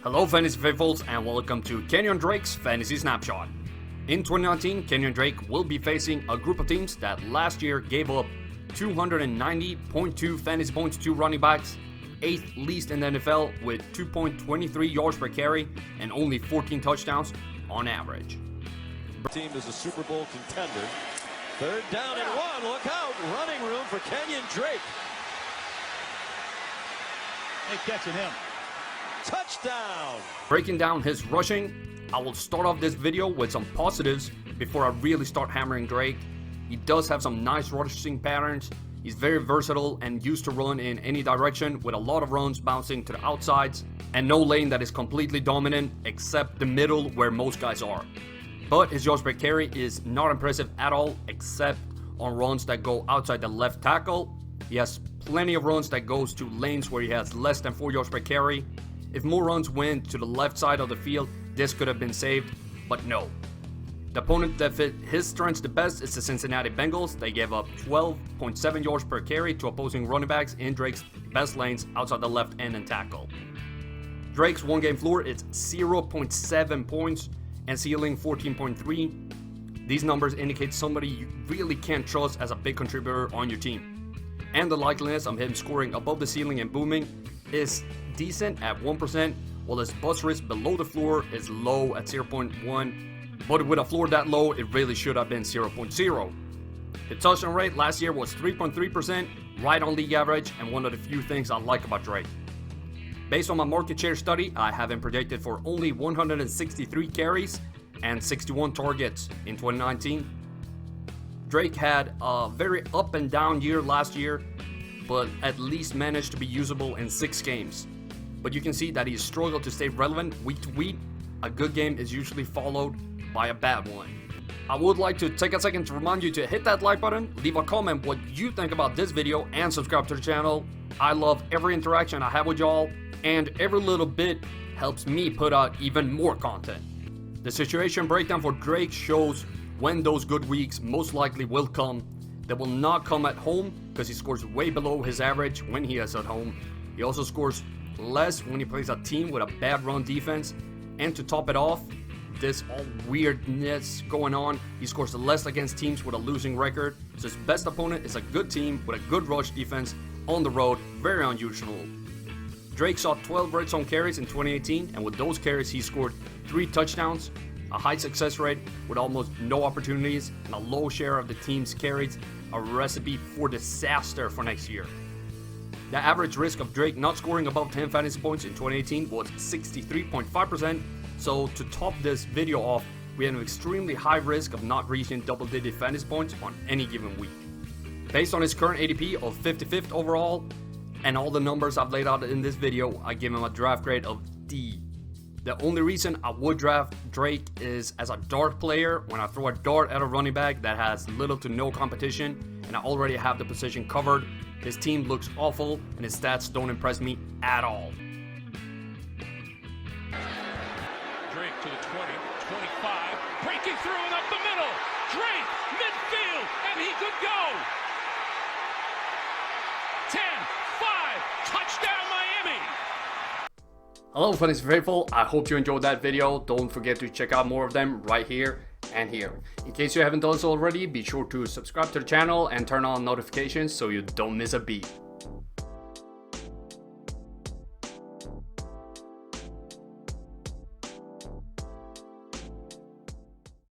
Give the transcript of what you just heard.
Hello fantasy faithfuls and welcome to Kenyan Drake's Fantasy Snapshot. In 2019, Kenyan Drake will be facing a group of teams that last year gave up 290.2 fantasy points to running backs, 8th least in the NFL with 2.23 yards per carry and only 14 touchdowns on average. Team is a Super Bowl contender. Third down and one, look out, running room for Kenyan Drake. They catching him. Touchdown! Breaking down his rushing, I will start off this video with some positives before I really start hammering Drake. He does have some nice rushing patterns. He's very versatile and used to run in any direction with a lot of runs bouncing to the outsides and no lane that is completely dominant except the middle where most guys are. But his yards per carry is not impressive at all except on runs that go outside the left tackle. He has plenty of runs that goes to lanes where he has less than 4 yards per carry. If more runs went to the left side of the field, this could have been saved, but no. The opponent that fit his strengths the best is the Cincinnati Bengals. They gave up 12.7 yards per carry to opposing running backs in Drake's best lanes outside the left end and tackle. Drake's one-game floor is 0.7 points and ceiling 14.3. These numbers indicate somebody you really can't trust as a big contributor on your team. And the likeliness of him scoring above the ceiling and booming is decent at 1%, while his bust risk below the floor is low at 0.1, but with a floor that low, it really should have been 0.0. The touchdown rate last year was 3.3%, right on league average, and one of the few things I like about Drake. Based on my market share study, I have him projected for only 163 carries and 61 targets in 2019. Drake had a very up and down year last year, but at least managed to be usable in 6 games. But you can see that he's struggled to stay relevant week to week. A good game is usually followed by a bad one. I would like to take a second to remind you to hit that like button, leave a comment what you think about this video, and subscribe to the channel. I love every interaction I have with y'all, and every little bit helps me put out even more content. The situation breakdown for Drake shows when those good weeks most likely will come. They will not come at home because he scores way below his average when he is at home. He also scores less when he plays a team with a bad run defense. And to top it off, this all weirdness going on, he scores less against teams with a losing record. So his best opponent is a good team with a good rush defense on the road, very unusual. Drake saw 12 red zone carries in 2018, and with those carries he scored 3 touchdowns, a high success rate with almost no opportunities, and a low share of the team's carries, a recipe for disaster for next year. The average risk of Drake not scoring above 10 fantasy points in 2018 was 63.5%, so to top this video off, we had an extremely high risk of not reaching double-digit fantasy points on any given week. Based on his current ADP of 55th overall, and all the numbers I've laid out in this video, I give him a draft grade of D. The only reason I would draft Drake is as a dart player. When I throw a dart at a running back that has little to no competition and I already have the position covered, his team looks awful and his stats don't impress me at all. Drake to the 20, 25, breaking through and up the middle. Drake, midfield, and he could go. 10, 5, touchdown Miami. Hello fantasy faithful, I hope you enjoyed that video. Don't forget to check out more of them right here and here. In case you haven't done so already, be sure to subscribe to the channel and turn on notifications so you don't miss a beat.